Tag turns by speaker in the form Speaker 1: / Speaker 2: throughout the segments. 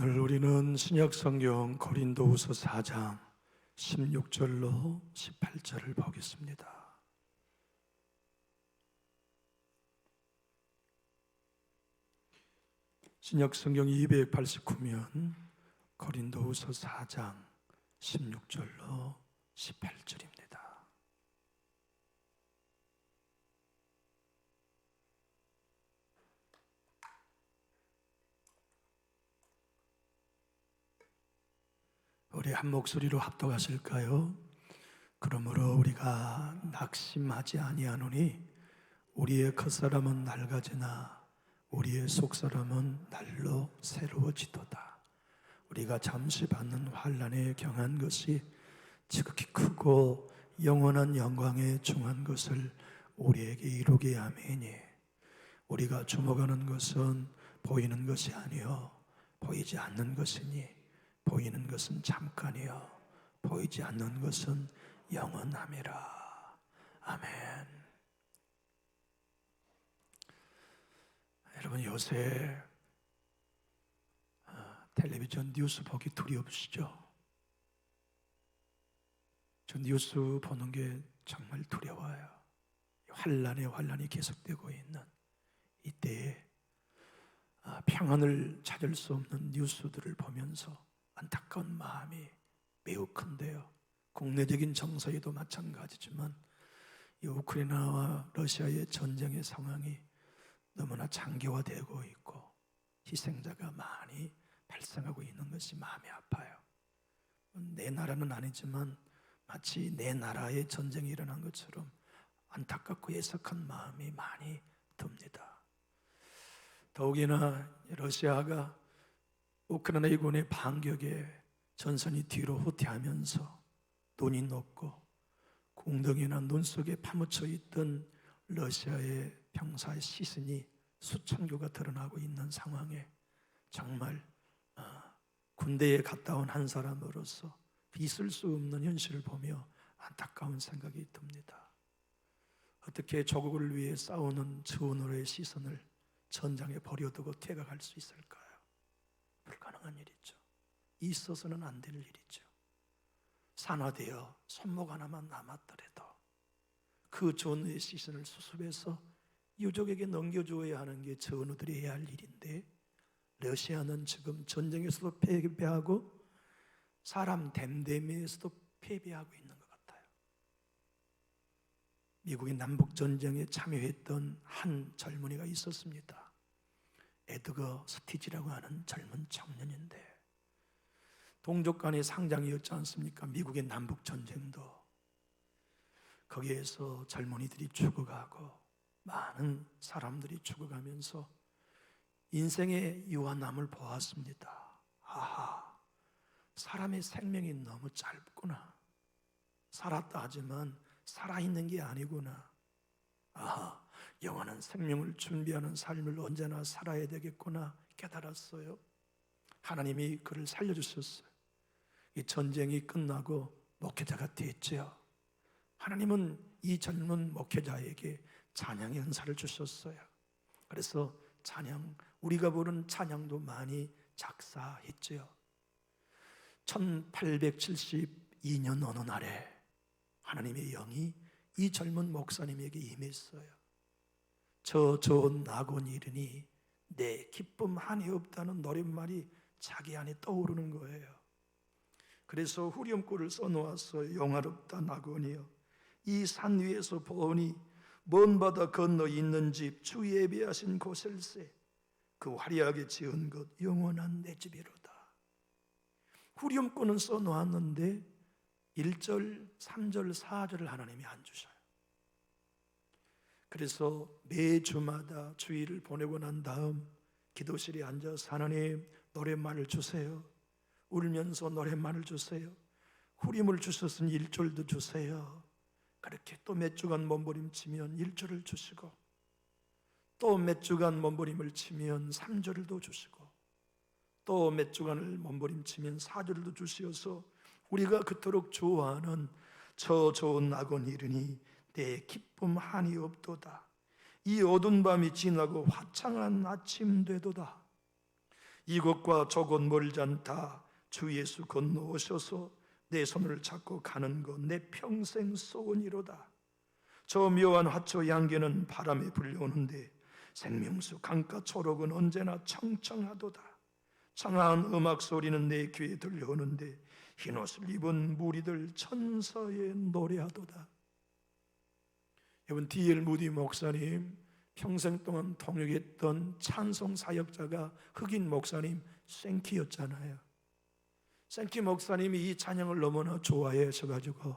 Speaker 1: 오늘 우리는 신약성경 고린도후서 4장 16절로 18절을 보겠습니다. 신약성경 289면 고린도후서 4장 16절로 18절입니다. 우리 한 목소리로 합독하실까요? 그러므로 우리가 낙심하지 아니하노니 우리의 겉사람은 낡아지나 우리의 속사람은 날로 새로워지도다. 우리가 잠시 받는 환난에 경한 것이 지극히 크고 영원한 영광에 중한 것을 우리에게 이루게 하매니 우리가 주목하는 것은 보이는 것이 아니요 보이지 않는 것이니 보이는 것은 잠깐이요 보이지 않는 것은 영원함이라. 아멘. 여러분 요새 텔레비전 뉴스 보기 두려우시죠? 저 뉴스 보는 게 정말 두려워요. 환란이 계속되고 있는 이때에 평안을 찾을 수 없는 뉴스들을 보면서 안타까운 마음이 매우 큰데요. 국내적인 정서에도 마찬가지지만 이 우크라이나와 러시아의 전쟁의 상황이 너무나 장기화되고 있고 희생자가 많이 발생하고 있는 것이 마음이 아파요. 내 나라는 아니지만 마치 내 나라의 전쟁이 일어난 것처럼 안타깝고 애석한 마음이 많이 듭니다. 더욱이나 러시아가 우크라이나 군의 반격에 전선이 뒤로 후퇴하면서 눈이 녹고 궁둥이나 눈 속에 파묻혀 있던 러시아의 병사의 시신이 수천 교가 드러나고 있는 상황에 정말 군대에 갔다 온 한 사람으로서 있을 수 없는 현실을 보며 안타까운 생각이 듭니다. 어떻게 조국을 위해 싸우는 전우의 시선을 전장에 버려두고 퇴각할 수 있을까요? 불가능한 일이죠. 있어서는 안 될 일이죠. 산화되어 손목 하나만 남았더라도 그 전우의 시선을 수습해서 유족에게 넘겨주어야 하는 게 전우들이 해야 할 일인데 러시아는 지금 전쟁에서도 패배하고 사람 댐댐이에서도 패배하고 있는 것 같아요. 미국의 남북전쟁에 참여했던 한 젊은이가 있었습니다. 에드거 스티지라고 하는 젊은 청년인데 동족 간의 상장이었지 않습니까? 미국의 남북전쟁도 거기에서 젊은이들이 죽어가고 많은 사람들이 죽어가면서 인생의 유한함을 보았습니다. 아하, 사람의 생명이 너무 짧구나. 살았다 하지만 살아있는 게 아니구나. 아하, 영원한 생명을 준비하는 삶을 언제나 살아야 되겠구나 깨달았어요. 하나님이 그를 살려주셨어요. 이 전쟁이 끝나고 목회자가 됐죠. 하나님은 이 젊은 목회자에게 찬양의 은사를 주셨어요. 그래서 찬양, 우리가 부른 찬양도 많이 작사했죠. 1872년 어느 날에 하나님의 영이 이 젊은 목사님에게 임했어요. 저 좋은 낙원이 이르니 내 기쁨 한이 없다는 노랫말이 자기 안에 떠오르는 거예요. 그래서 후렴구를 써놓았어요. 영화롭다 낙원이여 이 산 위에서 보니 먼 바다 건너 있는 집 주 예배하신 곳일세 그 화려하게 지은 것 영원한 내 집이로다. 후렴구는 써놓았는데 1절, 3절, 4절을 하나님이 안 주셔요. 그래서 매주마다 주일을 보내고 난 다음 기도실에 앉아서 하나님 노랫말을 주세요. 울면서 노랫말을 주세요. 후렴을 주셨으니 1절도 주세요. 그렇게 또 몇 주간 몸부림치면 1절을 주시고 또 몇 주간 몸부림을 치면 3절도 주시고 또 몇 주간을 몸부림치면 4절도 주시어서 우리가 그토록 좋아하는 저 좋은 낙원 이르니 내 기쁨 한이 없도다. 이 어두운 밤이 지나고 화창한 아침 되도다. 이곳과 저곳 멀지 않다. 주 예수 건너오셔서 내 손을 잡고 가는 것 내 평생 소원이로다. 저 묘한 화초 향기는 바람에 불려오는데 생명수 강가 초록은 언제나 청청하도다. 청아한 음악 소리는 내 귀에 들려오는데 흰옷을 입은 무리들 천사의 노래하도다. 여러분, D.L. 무디 목사님 평생 동안 통역했던 찬송 사역자가 흑인 목사님 생키였잖아요. 생키 목사님이 이 찬양을 너무나 좋아하셔가지고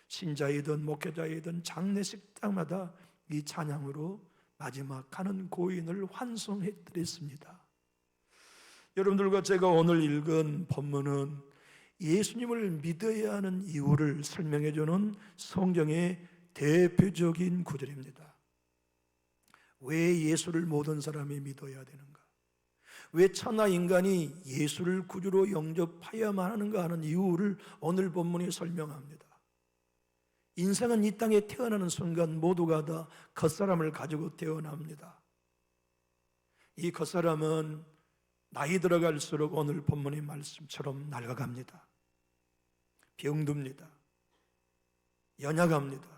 Speaker 1: 신자이든 목회자이든 장례식장마다 이 찬양으로 마지막 가는 고인을 환송해드렸습니다. 여러분들과 제가 오늘 읽은 본문은 예수님을 믿어야 하는 이유를 설명해주는 성경의 대표적인 구절입니다. 왜 예수를 모든 사람이 믿어야 되는가? 왜 천하 인간이 예수를 구주로 영접하여야만 하는가 하는 이유를 오늘 본문이 설명합니다. 인생은 이 땅에 태어나는 순간 모두가 다 겉사람을 가지고 태어납니다. 이 겉사람은 나이 들어갈수록 오늘 본문의 말씀처럼 낡아갑니다. 병듭니다. 연약합니다.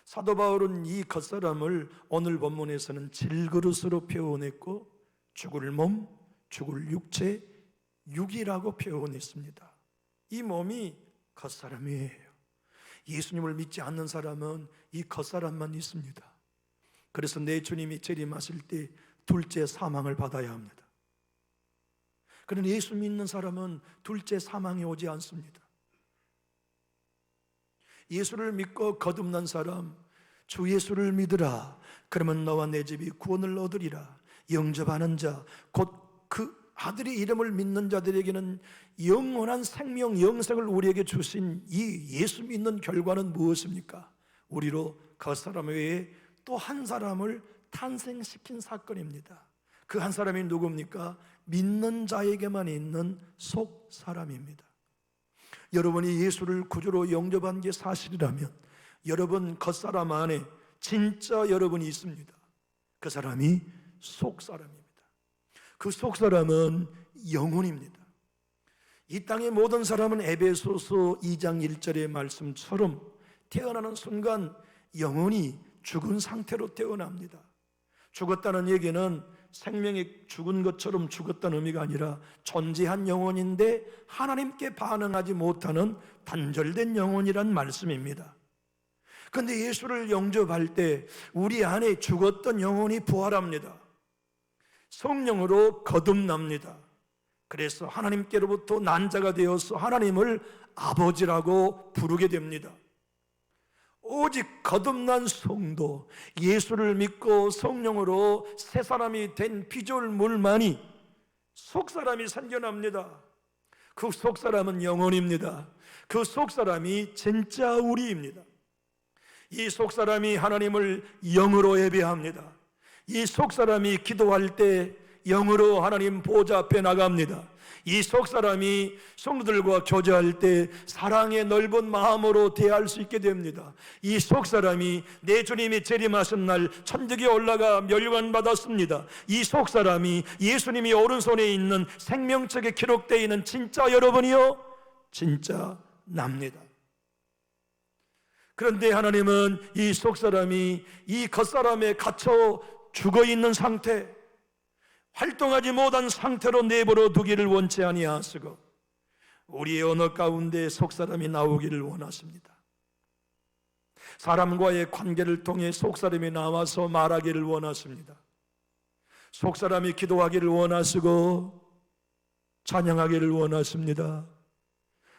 Speaker 1: 사도 바울은 이 겉사람을 오늘 본문에서는 질그릇으로 표현했고 죽을 몸, 죽을 육체, 육이라고 표현했습니다. 이 몸이 겉사람이에요. 예수님을 믿지 않는 사람은 이 겉사람만 있습니다. 그래서 내 주님이 재림하실 때 둘째 사망을 받아야 합니다. 그런데 예수 믿는 사람은 둘째 사망이 오지 않습니다. 예수를 믿고 거듭난 사람, 주 예수를 믿으라. 그러면 너와 내 집이 구원을 얻으리라. 영접하는 자, 곧 그 아들의 이름을 믿는 자들에게는 영원한 생명, 영생을 우리에게 주신 이 예수 믿는 결과는 무엇입니까? 우리로 그 사람 외에 또 한 사람을 탄생시킨 사건입니다. 그 한 사람이 누굽니까? 믿는 자에게만 있는 속 사람입니다. 여러분이 예수를 구주로 영접한 게 사실이라면 여러분 겉사람 안에 진짜 여러분이 있습니다. 그 사람이 속 사람입니다. 그 속 사람은 영혼입니다. 이 땅의 모든 사람은 에베소서 2장 1절의 말씀처럼 태어나는 순간 영혼이 죽은 상태로 태어납니다. 죽었다는 얘기는 생명이 죽은 것처럼 죽었다는 의미가 아니라 존재한 영혼인데 하나님께 반응하지 못하는 단절된 영혼이란 말씀입니다. 그런데 예수를 영접할 때 우리 안에 죽었던 영혼이 부활합니다. 성령으로 거듭납니다. 그래서 하나님께로부터 난 자가 되어서 하나님을 아버지라고 부르게 됩니다. 오직 거듭난 성도, 예수를 믿고 성령으로 새 사람이 된 피조물만이 속사람이 생겨납니다. 그 속사람은 영혼입니다. 그 속사람이 진짜 우리입니다. 이 속사람이 하나님을 영으로 예배합니다. 이 속사람이 기도할 때 영으로 하나님 보좌 앞에 나갑니다. 이 속사람이 성도들과 교제할 때 사랑의 넓은 마음으로 대할 수 있게 됩니다. 이 속사람이 내 주님이 재림하신 날 천국에 올라가 멸관받았습니다. 이 속사람이 예수님이 오른손에 있는 생명책에 기록되어 있는 진짜 여러분이요, 진짜 납니다. 그런데 하나님은 이 속사람이 이 겉사람에 갇혀 죽어있는 상태, 활동하지 못한 상태로 내버려 두기를 원치 아니하시고 우리의 언어 가운데 속사람이 나오기를 원하십니다. 사람과의 관계를 통해 속사람이 나와서 말하기를 원하십니다. 속사람이 기도하기를 원하시고 찬양하기를 원하십니다.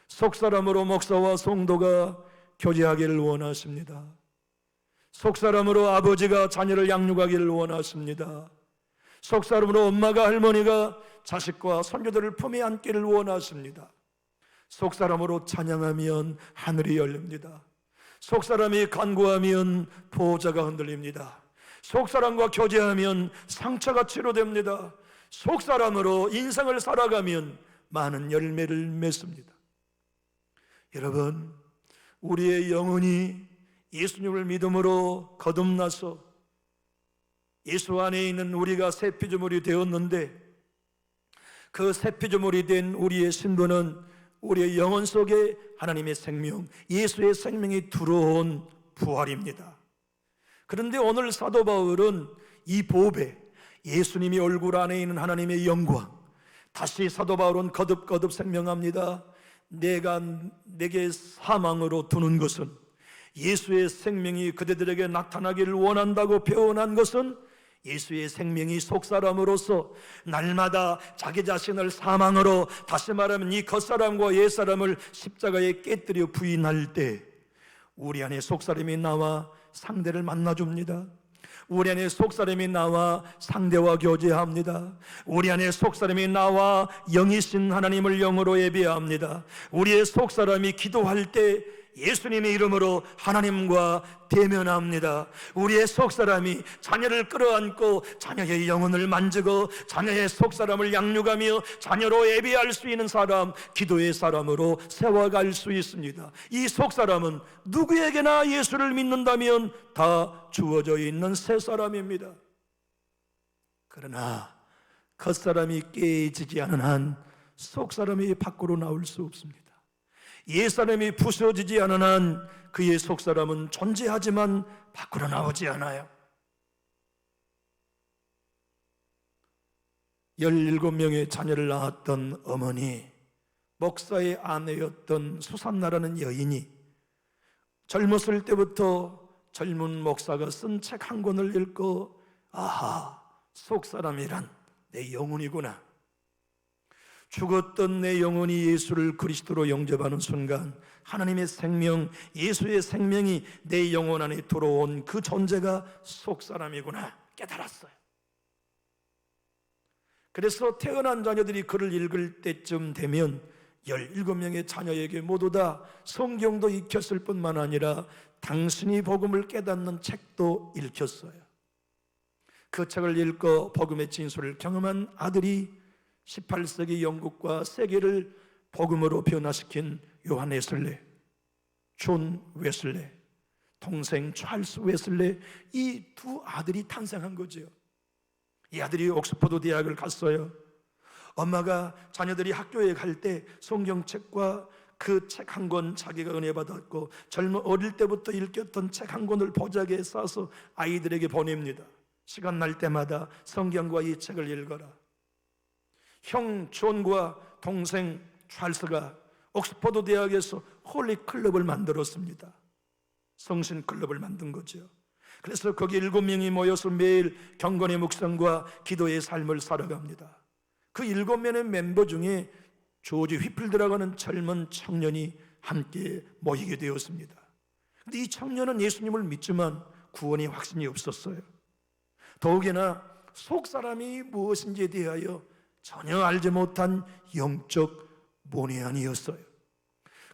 Speaker 1: 속사람으로 목사와 성도가 교제하기를 원하십니다. 속사람으로 아버지가 자녀를 양육하기를 원하십니다. 속사람으로 엄마가 할머니가 자식과 손주들을 품에 안기를 원하십니다. 속사람으로 찬양하면 하늘이 열립니다. 속사람이 간구하면 보호자가 흔들립니다. 속사람과 교제하면 상처가 치료됩니다. 속사람으로 인생을 살아가면 많은 열매를 맺습니다. 여러분, 우리의 영혼이 예수님을 믿음으로 거듭나서 예수 안에 있는 우리가 새 피조물이 되었는데 그 새 피조물이 된 우리의 신분은 우리의 영혼 속에 하나님의 생명, 예수의 생명이 들어온 부활입니다. 그런데 오늘 사도 바울은 이 보배, 예수님이 얼굴 안에 있는 하나님의 영광, 다시 사도 바울은 거듭거듭 생명합니다. 내게 사망으로 두는 것은, 예수의 생명이 그대들에게 나타나기를 원한다고 표현한 것은, 예수의 생명이 속사람으로서 날마다 자기 자신을 사망으로, 다시 말하면 이 겉사람과 옛사람을 십자가에 깨뜨려 부인할 때 우리 안에 속사람이 나와 상대를 만나줍니다. 우리 안에 속사람이 나와 상대와 교제합니다. 우리 안에 속사람이 나와 영이신 하나님을 영으로 예배합니다. 우리의 속사람이 기도할 때 예수님의 이름으로 하나님과 대면합니다. 우리의 속사람이 자녀를 끌어안고 자녀의 영혼을 만지고 자녀의 속사람을 양육하며 자녀로 예배할 수 있는 사람, 기도의 사람으로 세워갈 수 있습니다. 이 속사람은 누구에게나 예수를 믿는다면 다 주어져 있는 새 사람입니다. 그러나 겉사람이 깨지지 않은 한 속사람이 밖으로 나올 수 없습니다. 옛사람이 부서지지 않은 한 그의 속사람은 존재하지만 밖으로 나오지 않아요. 17명의 자녀를 낳았던 어머니, 목사의 아내였던 수산나라는 여인이 젊었을 때부터 젊은 목사가 쓴 책 한 권을 읽고, 아하, 속사람이란 내 영혼이구나, 죽었던 내 영혼이 예수를 그리스도로 영접하는 순간 하나님의 생명, 예수의 생명이 내 영혼 안에 들어온 그 존재가 속사람이구나 깨달았어요. 그래서 태어난 자녀들이 글을 읽을 때쯤 되면 17명의 자녀에게 모두 다 성경도 익혔을 뿐만 아니라 당신이 복음을 깨닫는 책도 읽혔어요. 그 책을 읽고 복음의 진수를 경험한 아들이 18세기 영국과 세계를 복음으로 변화시킨 요한 웨슬레, 존 웨슬레, 동생 찰스 웨슬레, 이 두 아들이 탄생한 거죠. 이 아들이 옥스퍼드 대학을 갔어요. 엄마가 자녀들이 학교에 갈 때 성경책과 그 책 한 권 자기가 은혜 받았고 어릴 때부터 읽혔던 책 한 권을 보자기에 싸서 아이들에게 보냅니다. 시간 날 때마다 성경과 이 책을 읽어라. 형 존과 동생 찰스가 옥스퍼드 대학에서 홀리 클럽을 만들었습니다. 성신 클럽을 만든 거죠. 그래서 거기 7명이 모여서 매일 경건의 묵상과 기도의 삶을 살아갑니다. 그 7명의 멤버 중에 조지 휘필드라고 하는 젊은 청년이 함께 모이게 되었습니다. 그런데 이 청년은 예수님을 믿지만 구원의 확신이 없었어요. 더욱이나 속사람이 무엇인지에 대하여 전혀 알지 못한 영적 모내안이었어요.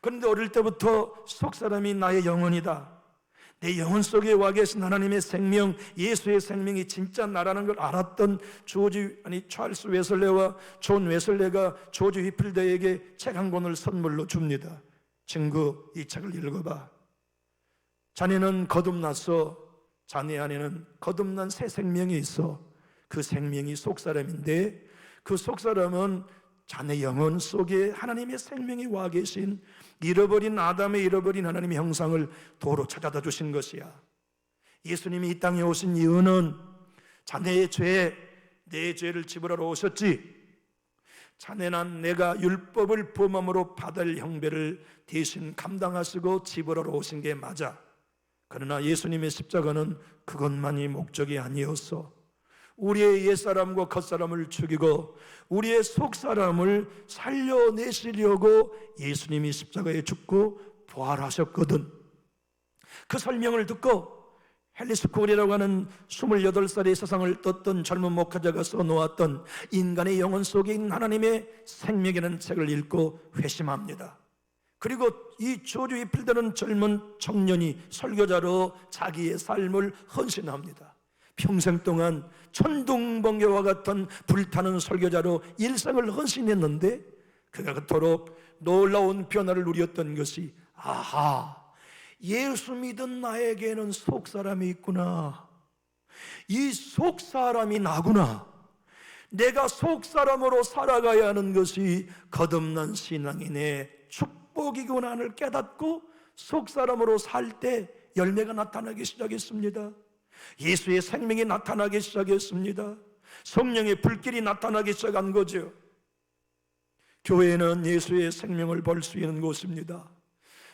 Speaker 1: 그런데 어릴 때부터 속사람이 나의 영혼이다, 내 영혼 속에 와 계신 하나님의 생명, 예수의 생명이 진짜 나라는 걸 알았던 찰스 웨슬레와 존 웨슬레가 조지 휘필드에게 책 한 권을 선물로 줍니다. 친구, 이 책을 읽어봐. 자네는 거듭났어. 자네 안에는 거듭난 새 생명이 있어. 그 생명이 속사람인데 그 속사람은 자네 영혼 속에 하나님의 생명이 와 계신 잃어버린 아담의 잃어버린 하나님의 형상을 도로 찾아다 주신 것이야. 예수님이 이 땅에 오신 이유는 자네의 죄, 내 죄를 지불하러 오셨지. 자네는 내가 율법을 범함으로 받을 형벌을 대신 감당하시고 지불하러 오신 게 맞아. 그러나 예수님의 십자가는 그것만이 목적이 아니었어. 우리의 옛사람과 겉사람을 죽이고 우리의 속사람을 살려내시려고 예수님이 십자가에 죽고 부활하셨거든. 그 설명을 듣고 헨리 스콜이라고 하는 28살의 세상을 떴던 젊은 목회자가 써놓았던 인간의 영혼 속에 있는 하나님의 생명이라는 책을 읽고 회심합니다. 그리고 이 조지 휘필드는 젊은 청년이 설교자로 자기의 삶을 헌신합니다. 평생 동안 천둥번개와 같은 불타는 설교자로 일생을 헌신했는데 그가 그토록 놀라운 변화를 누렸던 것이, 아하, 예수 믿은 나에게는 속사람이 있구나. 이 속사람이 나구나. 내가 속사람으로 살아가야 하는 것이 거듭난 신앙인의 축복이구나를 깨닫고 속사람으로 살 때 열매가 나타나기 시작했습니다. 예수의 생명이 나타나기 시작했습니다. 성령의 불길이 나타나기 시작한 거죠. 교회는 예수의 생명을 볼 수 있는 곳입니다.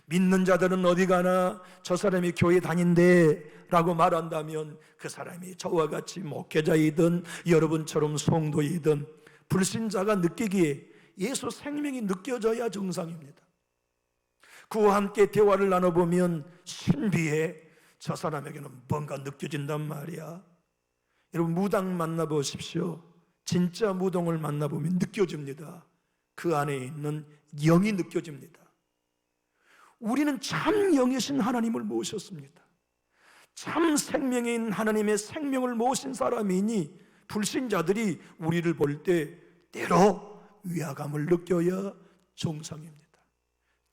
Speaker 1: 믿는 자들은 어디 가나 저 사람이 교회 다닌대 라고 말한다면 그 사람이 저와 같이 목회자이든 여러분처럼 성도이든 불신자가 느끼기에 예수 생명이 느껴져야 정상입니다. 그와 함께 대화를 나눠보면 신비해 저 사람에게는 뭔가 느껴진단 말이야. 여러분, 무당 만나보십시오. 진짜 무당을 만나보면 느껴집니다. 그 안에 있는 영이 느껴집니다. 우리는 참 영이신 하나님을 모셨습니다. 참 생명인 하나님의 생명을 모신 사람이니 불신자들이 우리를 볼 때 때로 위화감을 느껴야 정상입니다.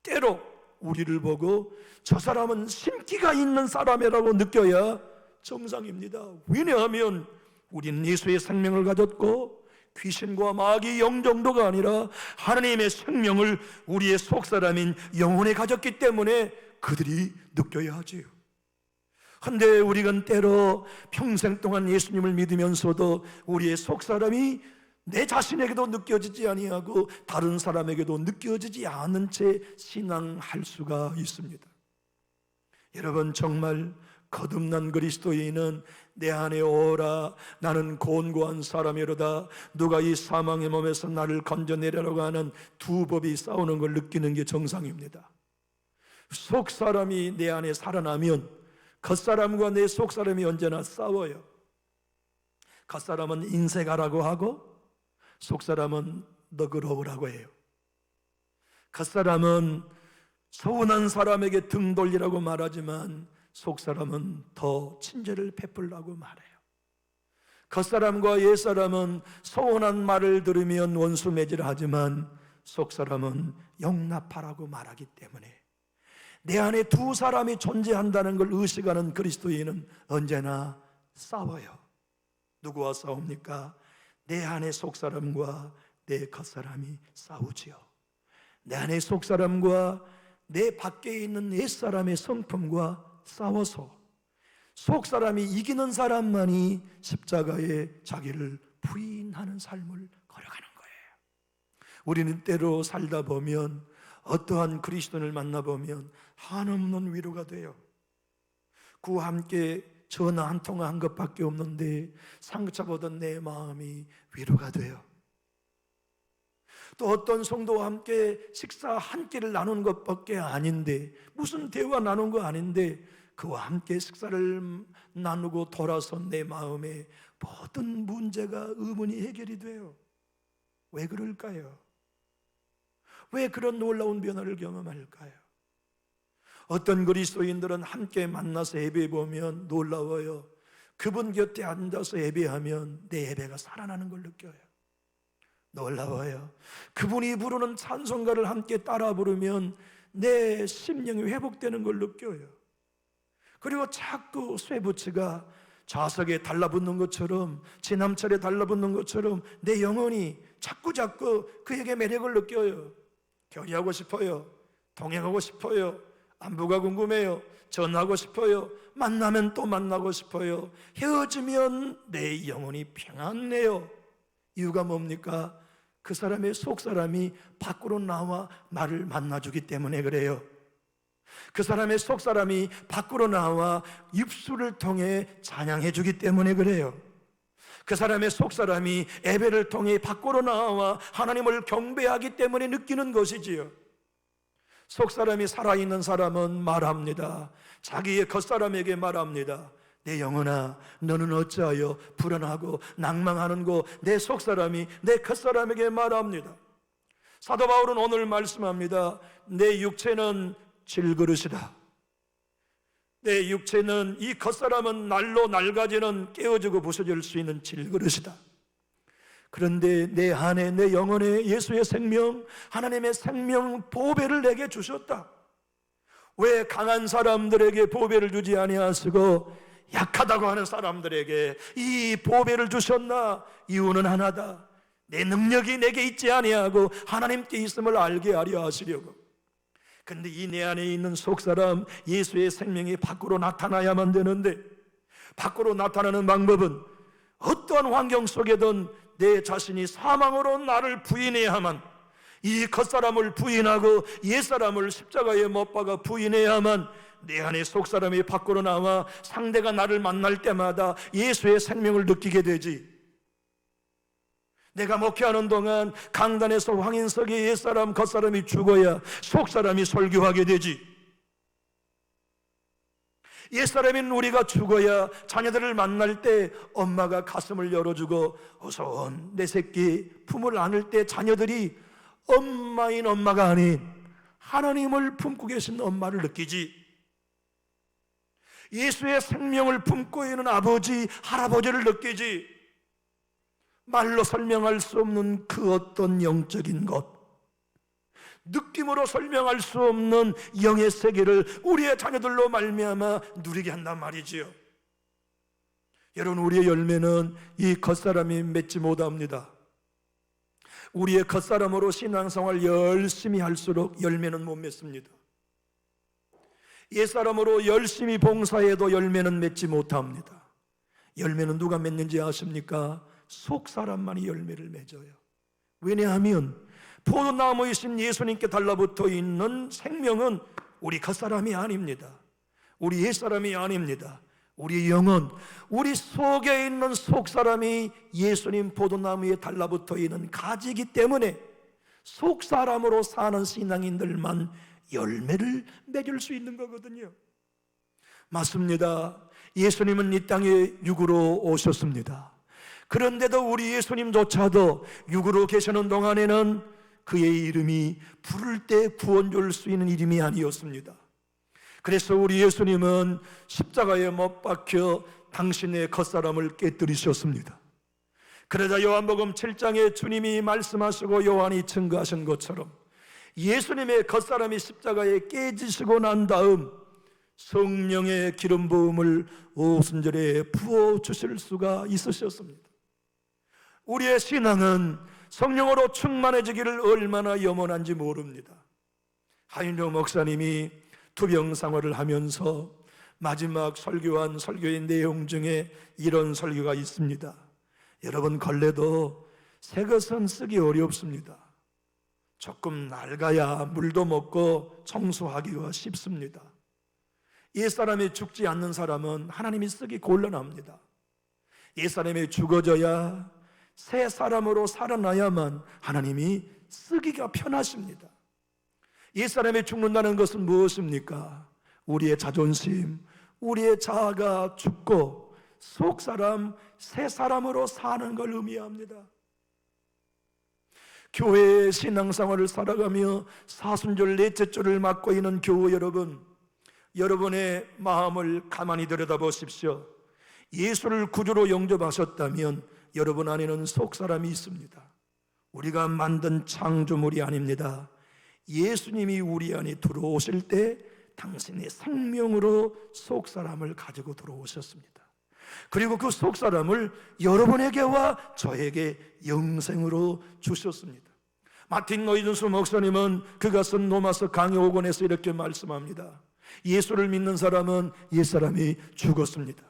Speaker 1: 때로 우리를 보고 저 사람은 심기가 있는 사람이라고 느껴야 정상입니다. 왜냐하면 우리는 예수의 생명을 가졌고 귀신과 마귀의 영 정도가 아니라 하나님의 생명을 우리의 속사람인 영혼에 가졌기 때문에 그들이 느껴야 하지요. 그런데 우리는 때로 평생 동안 예수님을 믿으면서도 우리의 속사람이 내 자신에게도 느껴지지 아니하고 다른 사람에게도 느껴지지 않은 채 신앙할 수가 있습니다. 여러분, 정말 거듭난 그리스도인은 내 안에 오라, 나는 곤고한 사람이로다, 누가 이 사망의 몸에서 나를 건져내려고 하는 두 법이 싸우는 걸 느끼는 게 정상입니다. 속사람이 내 안에 살아나면 겉사람과 내 속사람이 언제나 싸워요. 겉사람은 인색하라고 하고 속사람은 너그러우라고 해요. 겉사람은 서운한 사람에게 등 돌리라고 말하지만 속사람은 더 친절을 베풀라고 말해요. 겉사람과 옛사람은 서운한 말을 들으면 원수 맺으라 하지만 속사람은 용납하라고 말하기 때문에 내 안에 두 사람이 존재한다는 걸 의식하는 그리스도인은 언제나 싸워요. 누구와 싸웁니까? 내 안에 속사람과 내 겉사람이 싸우지요. 내 안에 속사람과 내 밖에 있는 옛사람의 성품과 싸워서 속사람이 이기는 사람만이 십자가에 자기를 부인하는 삶을 걸어가는 거예요. 우리는 때로 살다 보면 어떠한 그리스도인을 만나보면 한없는 위로가 돼요. 그와 함께 전화 한 통화 한 것밖에 없는데 상처받은 내 마음이 위로가 돼요. 또 어떤 성도와 함께 식사 한 끼를 나눈 것밖에 아닌데, 무슨 대화 나눈 거 아닌데 그와 함께 식사를 나누고 돌아선 내 마음에 모든 문제가 의문이 해결이 돼요. 왜 그럴까요? 왜 그런 놀라운 변화를 경험할까요? 어떤 그리스도인들은 함께 만나서 예배 보면 놀라워요. 그분 곁에 앉아서 예배하면 내 예배가 살아나는 걸 느껴요. 놀라워요. 그분이 부르는 찬송가를 함께 따라 부르면 내 심령이 회복되는 걸 느껴요. 그리고 자꾸 쇠붙이가 좌석에 달라붙는 것처럼, 지남철에 달라붙는 것처럼 내 영혼이 자꾸 그에게 매력을 느껴요. 교제하고 싶어요. 동행하고 싶어요. 안부가 궁금해요. 전하고 싶어요. 만나면 또 만나고 싶어요. 헤어지면 내 영혼이 평안해요. 이유가 뭡니까? 그 사람의 속사람이 밖으로 나와 나를 만나주기 때문에 그래요. 그 사람의 속사람이 밖으로 나와 입술을 통해 찬양해주기 때문에 그래요. 그 사람의 속사람이 예배를 통해 밖으로 나와 하나님을 경배하기 때문에 느끼는 것이지요. 속사람이 살아있는 사람은 말합니다. 자기의 겉사람에게 말합니다. 내 영혼아, 너는 어찌하여 불안하고 낭망하는고? 내 속사람이 내 겉사람에게 말합니다. 사도 바울은 오늘 말씀합니다. 내 육체는 질그릇이다. 내 육체는, 이 겉사람은 날로 낡아지는 깨어지고 부서질 수 있는 질그릇이다. 그런데 내 안에, 내 영혼에 예수의 생명, 하나님의 생명 보배를 내게 주셨다. 왜 강한 사람들에게 보배를 주지 아니하시고 약하다고 하는 사람들에게 이 보배를 주셨나? 이유는 하나다. 내 능력이 내게 있지 아니하고 하나님께 있음을 알게 하려 하시려고. 근데 이 내 안에 있는 속사람 예수의 생명이 밖으로 나타나야만 되는데, 밖으로 나타나는 방법은 어떠한 환경 속에든 내 자신이 사망으로 나를 부인해야만, 이 겉사람을 부인하고 옛사람을 십자가에 못 박아 부인해야만 내 안에 속사람이 밖으로 나와 상대가 나를 만날 때마다 예수의 생명을 느끼게 되지. 내가 목회하는 동안 강단에서 황인석의 옛사람 겉사람이 죽어야 속사람이 설교하게 되지. 옛사람인 우리가 죽어야 자녀들을 만날 때 엄마가 가슴을 열어주고 어서 온 내 새끼 품을 안을 때 자녀들이 엄마인 엄마가 아닌 하나님을 품고 계신 엄마를 느끼지. 예수의 생명을 품고 있는 아버지, 할아버지를 느끼지. 말로 설명할 수 없는 그 어떤 영적인 것, 느낌으로 설명할 수 없는 영의 세계를 우리의 자녀들로 말미암아 누리게 한단 말이지요. 여러분, 우리의 열매는 이 겉사람이 맺지 못합니다. 우리의 겉사람으로 신앙생활 열심히 할수록 열매는 못 맺습니다. 옛사람으로 열심히 봉사해도 열매는 맺지 못합니다. 열매는 누가 맺는지 아십니까? 속사람만이 열매를 맺어요. 왜냐하면 포도나무이신 예수님께 달라붙어 있는 생명은 우리 겉사람이 아닙니다. 우리 옛사람이 아닙니다. 우리 영혼, 우리 속에 있는 속사람이 예수님 포도나무에 달라붙어 있는 가지이기 때문에 속사람으로 사는 신앙인들만 열매를 맺을 수 있는 거거든요. 맞습니다. 예수님은 이 땅에 육으로 오셨습니다. 그런데도 우리 예수님조차도 육으로 계시는 동안에는 그의 이름이 부를 때 구원 줄 수 있는 이름이 아니었습니다. 그래서 우리 예수님은 십자가에 못 박혀 당신의 겉사람을 깨뜨리셨습니다. 그러자 요한복음 7장에 주님이 말씀하시고 요한이 증거하신 것처럼 예수님의 겉사람이 십자가에 깨지시고 난 다음 성령의 기름 부음을 오순절에 부어주실 수가 있으셨습니다. 우리의 신앙은 성령으로 충만해지기를 얼마나 염원한지 모릅니다. 하윤정 목사님이 투병생활을 하면서 마지막 설교한 설교의 내용 중에 이런 설교가 있습니다. 여러분, 걸레도 새 것은 쓰기 어렵습니다. 조금 낡아야 물도 먹고 청소하기가 쉽습니다. 옛사람이 죽지 않는 사람은 하나님이 쓰기 곤란합니다. 옛사람이 죽어져야 새 사람으로 살아나야만 하나님이 쓰기가 편하십니다. 옛사람이 죽는다는 것은 무엇입니까? 우리의 자존심, 우리의 자아가 죽고 속사람, 새 사람으로 사는 걸 의미합니다. 교회의 신앙생활을 살아가며 사순절 넷째 주를 맡고 있는 교우 여러분, 여러분의 마음을 가만히 들여다보십시오. 예수를 구주로 영접하셨다면 여러분 안에는 속사람이 있습니다. 우리가 만든 창조물이 아닙니다. 예수님이 우리 안에 들어오실 때 당신의 생명으로 속사람을 가지고 들어오셨습니다. 그리고 그 속사람을 여러분에게와 저에게 영생으로 주셨습니다. 마틴 노이든스 목사님은 그가 쓴 로마서 강해 5권에서 이렇게 말씀합니다. 예수를 믿는 사람은 옛사람이 죽었습니다.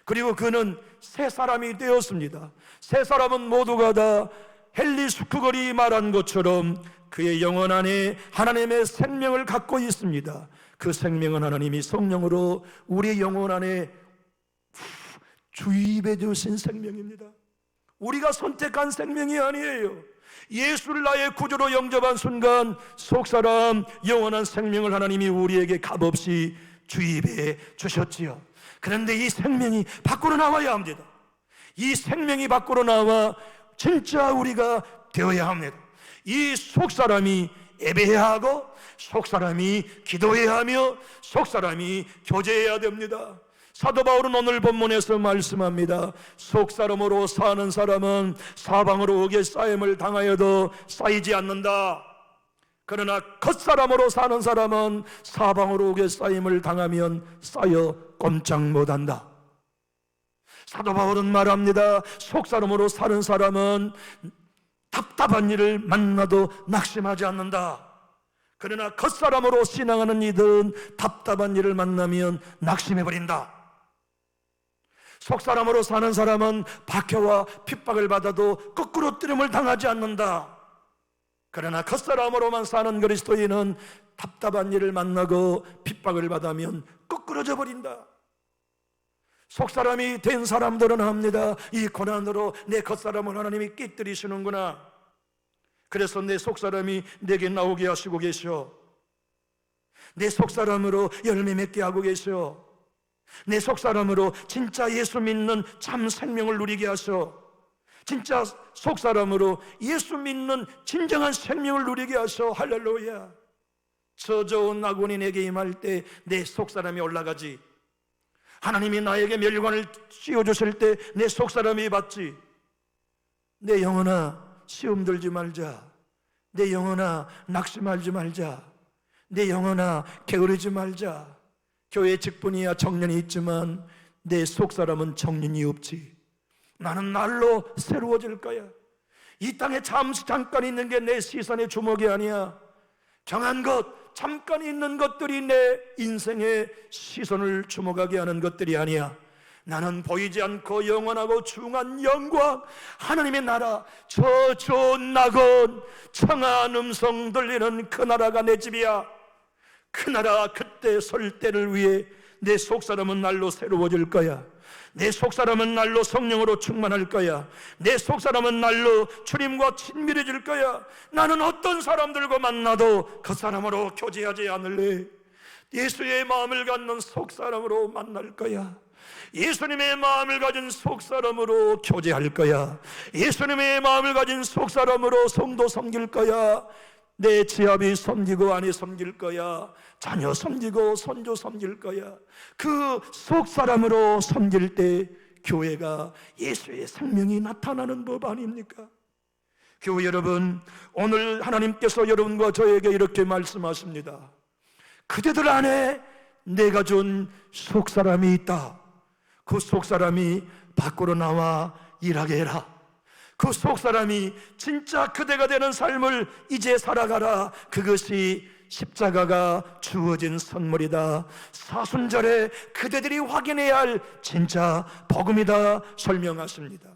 Speaker 1: 그리고 그는 새 사람이 되었습니다. 새 사람은 모두가 다 헨리 수크걸이 말한 것처럼 그의 영혼 안에 하나님의 생명을 갖고 있습니다. 그 생명은 하나님이 성령으로 우리의 영혼 안에 주입해 주신 생명입니다. 우리가 선택한 생명이 아니에요. 예수를 나의 구주로 영접한 순간 속사람 영원한 생명을 하나님이 우리에게 값없이 주입해 주셨지요. 그런데 이 생명이 밖으로 나와야 합니다. 이 생명이 밖으로 나와 진짜 우리가 되어야 합니다. 이 속사람이 예배해야 하고 속사람이 기도해야 하며 속사람이 교제해야 됩니다. 사도 바울은 오늘 본문에서 말씀합니다. 속사람으로 사는 사람은 사방으로 옥에 쌓임을 당하여도 쌓이지 않는다. 그러나 겉사람으로 사는 사람은 사방으로 옥에 쌓임을 당하면 쌓여 꼼짝 못한다. 사도 바울은 말합니다. 속사람으로 사는 사람은 답답한 일을 만나도 낙심하지 않는다. 그러나 겉사람으로 신앙하는 이들은 답답한 일을 만나면 낙심해버린다. 속사람으로 사는 사람은 박해와 핍박을 받아도 거꾸로 뜨림을 당하지 않는다. 그러나 겉사람으로만 사는 그리스도인은 답답한 일을 만나고 핍박을 받으면 거꾸러져 버린다. 속사람이 된 사람들은 합니다. 이 고난으로 내 겉사람을 하나님이 깨뜨리시는구나. 그래서 내 속사람이 내게 나오게 하시고 계셔. 내 속사람으로 열매 맺게 하고 계셔. 내 속사람으로 진짜 예수 믿는 참 생명을 누리게 하셔. 진짜 속사람으로 예수 믿는 진정한 생명을 누리게 하셔. 할렐루야. 저 좋은 낙원이 내게 임할 때 내 속사람이 올라가지. 하나님이 나에게 멸관을 씌워주실 때 내 속사람이 받지. 내 영혼아, 시험 들지 말자. 내 영혼아, 낙심하지 말자. 내 영혼아, 게으르지 말자. 교회 직분이야 정년이 있지만 내 속사람은 정년이 없지. 나는 날로 새로워질 거야. 이 땅에 잠깐 있는 게 내 시선의 주목이 아니야. 정한 것, 잠깐 있는 것들이 내 인생의 시선을 주목하게 하는 것들이 아니야. 나는 보이지 않고 영원하고 중한 영광, 하나님의 나라, 저 좋은 낙원, 청한 음성 들리는 그 나라가 내 집이야. 그 나라 그때 설 때를 위해 내 속사람은 날로 새로워질 거야. 내 속사람은 날로 성령으로 충만할 거야. 내 속사람은 날로 주님과 친밀해질 거야. 나는 어떤 사람들과 만나도 그 사람으로 교제하지 않을래. 예수의 마음을 갖는 속사람으로 만날 거야. 예수님의 마음을 가진 속사람으로 교제할 거야. 예수님의 마음을 가진 속사람으로 성도 섬길 거야. 내 지아비 섬기고 아내 섬길 거야. 자녀 섬기고 손주 섬길 거야. 그 속사람으로 섬길 때 교회가 예수의 생명이 나타나는 법 아닙니까? 교회 여러분, 오늘 하나님께서 여러분과 저에게 이렇게 말씀하십니다. 그대들 안에 내가 준 속사람이 있다. 그 속사람이 밖으로 나와 일하게 해라. 그 속사람이 진짜 그대가 되는 삶을 이제 살아가라. 그것이 십자가가 주어진 선물이다. 사순절에 그대들이 확인해야 할 진짜 복음이다 설명하십니다.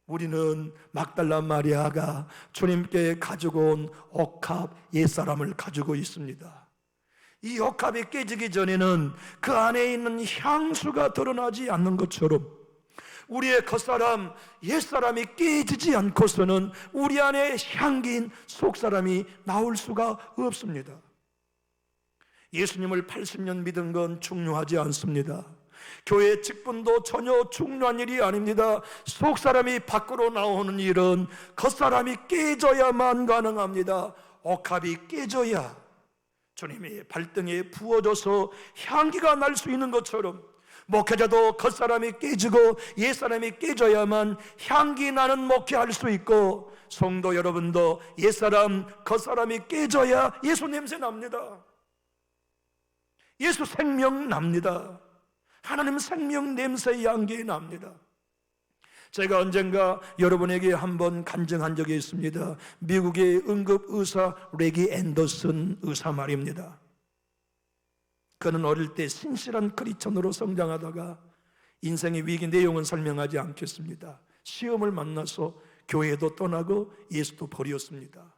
Speaker 1: 우리는 막달라 마리아가 주님께 가지고 온 옥합 옛사람을 가지고 있습니다. 이 옥합이 깨지기 전에는 그 안에 있는 향수가 드러나지 않는 것처럼 우리의 겉사람, 옛사람이 깨지지 않고서는 우리 안에 향기인 속사람이 나올 수가 없습니다. 예수님을 80년 믿은 건 중요하지 않습니다. 교회 직분도 전혀 중요한 일이 아닙니다. 속사람이 밖으로 나오는 일은 겉사람이 깨져야만 가능합니다. 옥합이 깨져야 주님의 발등에 부어져서 향기가 날 수 있는 것처럼 목회자도 겉사람이 깨지고 옛사람이 깨져야만 향기 나는 목회할 수 있고, 성도 여러분도 옛사람, 겉사람이 깨져야 예수 냄새 납니다. 예수 생명 납니다. 하나님 생명 냄새 향기 납니다. 제가 언젠가 여러분에게 한번 간증한 적이 있습니다. 미국의 응급의사 레기 앤더슨 의사 말입니다. 그는 어릴 때 신실한 크리스천으로 성장하다가 인생의 위기, 내용은 설명하지 않겠습니다. 시험을 만나서 교회도 떠나고 예수도 버렸습니다.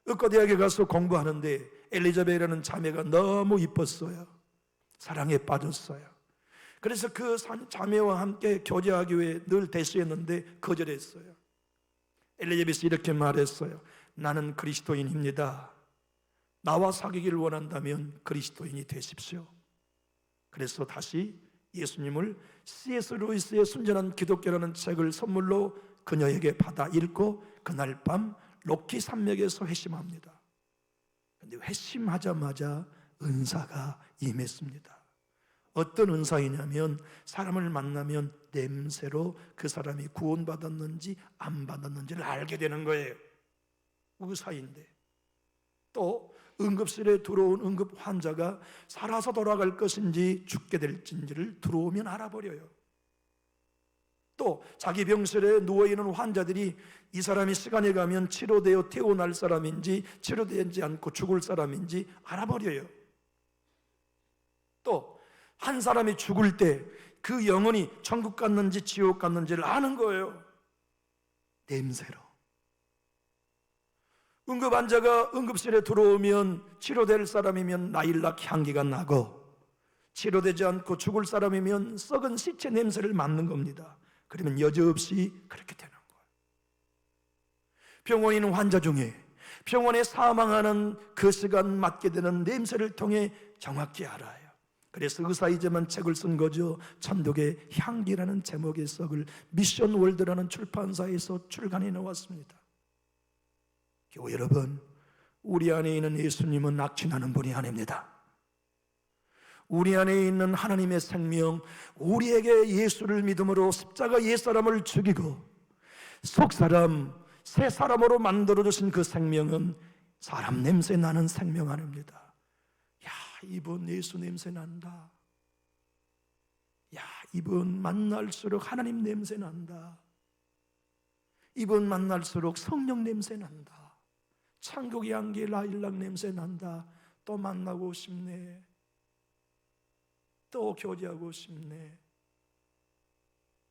Speaker 1: 의과대학에 가서 공부하는데 엘리자벳이라는 자매가 너무 이뻤어요. 사랑에 빠졌어요. 그래서 그 자매와 함께 교제하기 위해 늘 대수했는데 거절했어요. 엘리자벳이 이렇게 말했어요. 나는 그리스도인입니다. 나와 사귀기를 원한다면 그리스도인이 되십시오. 그래서 다시 예수님을 C.S. 루이스의 순전한 기독교라는 책을 선물로 그녀에게 받아 읽고 그날 밤 로키 산맥에서 회심합니다. 그런데 회심하자마자 은사가 임했습니다. 어떤 은사이냐면 사람을 만나면 냄새로 그 사람이 구원받았는지 안 받았는지를 알게 되는 거예요. 의사인데. 또 응급실에 들어온 응급 환자가 살아서 돌아갈 것인지 죽게 될지를 들어오면 알아버려요. 또 자기 병실에 누워있는 환자들이 이 사람이 시간이 가면 치료되어 태어날 사람인지 치료되지 않고 죽을 사람인지 알아버려요. 또 한 사람이 죽을 때 그 영혼이 천국 갔는지 지옥 갔는지를 아는 거예요. 냄새로. 응급 환자가 응급실에 들어오면 치료될 사람이면 나일락 향기가 나고, 치료되지 않고 죽을 사람이면 썩은 시체 냄새를 맡는 겁니다. 그러면 여지없이 그렇게 되는 거예요. 병원에 있는 환자 중에 병원에 사망하는 그 시간 맡게 되는 냄새를 통해 정확히 알아요. 그래서 의사이지만 책을 쓴 거죠. 천국의 향기라는 제목의 책을 미션 월드라는 출판사에서 출간해 놓았습니다. 교회 여러분, 우리 안에 있는 예수님은 낙진하는 분이 아닙니다. 우리 안에 있는 하나님의 생명, 우리에게 예수를 믿음으로 십자가 옛사람을 죽이고 속사람, 새 사람으로 만들어주신 그 생명은 사람 냄새 나는 생명 아닙니다. 야, 이분 예수 냄새 난다. 야, 이분 만날수록 하나님 냄새 난다. 이분 만날수록 성령 냄새 난다. 천국의 향기 라일락 냄새 난다. 또 만나고 싶네. 또 교제하고 싶네.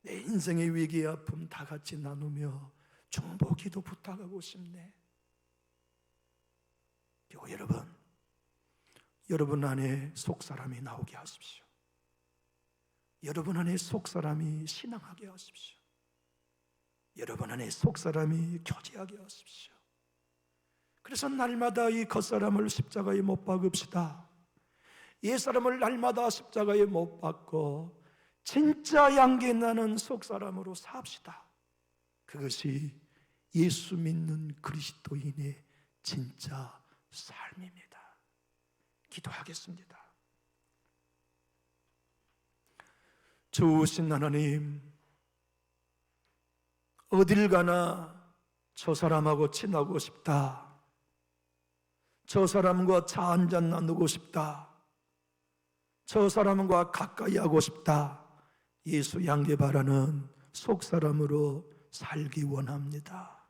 Speaker 1: 내 인생의 위기 아픔 다 같이 나누며 중보기도 부탁하고 싶네. 교회 여러분, 여러분 안에 속사람이 나오게 하십시오. 여러분 안에 속사람이 신앙하게 하십시오. 여러분 안에 속사람이 교제하게 하십시오. 그래서 날마다 이 겉사람을 십자가에 못 박읍시다. 옛사람을 날마다 십자가에 못 박고 진짜 향기 나는 속사람으로 삽시다. 그것이 예수 믿는 그리스도인의 진짜 삶입니다. 기도하겠습니다. 좋으신 하나님, 어딜 가나 저 사람하고 친하고 싶다. 저 사람과 차 한잔 나누고 싶다. 저 사람과 가까이 하고 싶다. 예수 향기 바라는 속사람으로 살기 원합니다.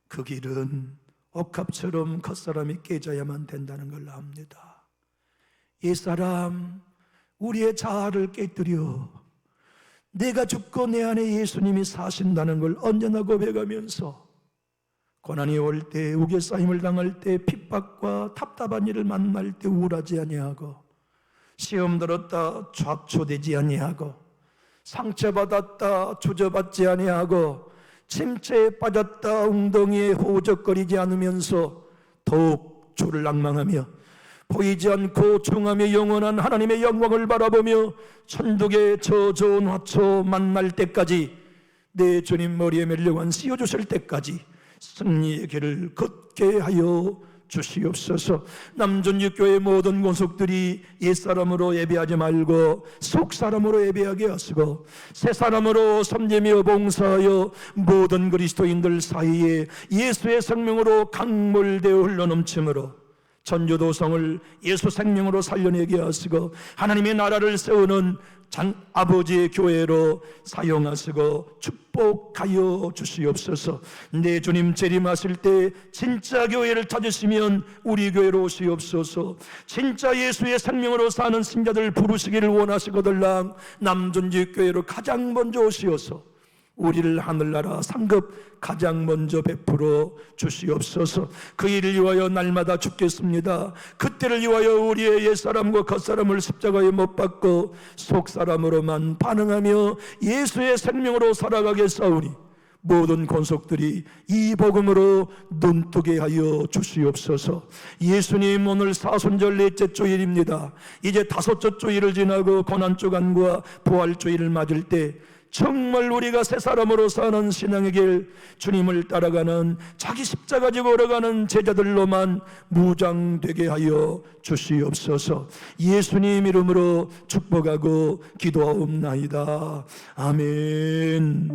Speaker 1: 그 길은 옥합처럼 겉사람이 깨져야만 된다는 걸 압니다. 옛사람, 우리의 자아를 깨뜨려 내가 죽고 내 안에 예수님이 사신다는 걸 언제나 고백하면서 고난이 올 때, 우겨싸임을 당할 때, 핍박과 답답한 일을 만날 때 우울하지 아니하고, 시험 들었다 좌초되지 아니하고, 상처받았다 주저받지 아니하고, 침체에 빠졌다 웅덩이에 호적거리지 않으면서 더욱 주를 낭망하며 보이지 않고 중하며 영원한 하나님의 영광을 바라보며 천국의 저 좋은 화초 만날 때까지, 내 주님 머리에 멜려관 씌워주실 때까지 승리의 길을 걷게 하여 주시옵소서. 남전육교의 모든 권속들이 옛사람으로 예배하지 말고 속사람으로 예배하게 하시고, 새사람으로 섬기며 봉사하여 모든 그리스도인들 사이에 예수의 생명으로 강물되어 흘러넘침으로 전조도성을 예수 생명으로 살려내게 하시고, 하나님의 나라를 세우는 아버지의 교회로 사용하시고 축복하여 주시옵소서. 내 주님 재림하실 때 진짜 교회를 찾으시면 우리 교회로 오시옵소서. 진짜 예수의 생명으로 사는 신자들 부르시기를 원하시거들랑 남전지교회로 가장 먼저 오시어서 우리를 하늘나라 상급 가장 먼저 베풀어 주시옵소서. 그 일을 위하여 날마다 죽겠습니다. 그때를 위하여 우리의 옛사람과 겉사람을 십자가에 못 박고 속사람으로만 반응하며 예수의 생명으로 살아가겠사오니 모든 권속들이 이 복음으로 눈뜨게 하여 주시옵소서. 예수님, 오늘 사순절 넷째 주일입니다. 이제 다섯째 주일을 지나고 고난주간과 부활주일을 맞을 때 정말 우리가 새 사람으로 사는 신앙의 길, 주님을 따라가는 자기 십자가 지고 걸어가는 제자들로만 무장되게 하여 주시옵소서. 예수님 이름으로 축복하고 기도하옵나이다. 아멘.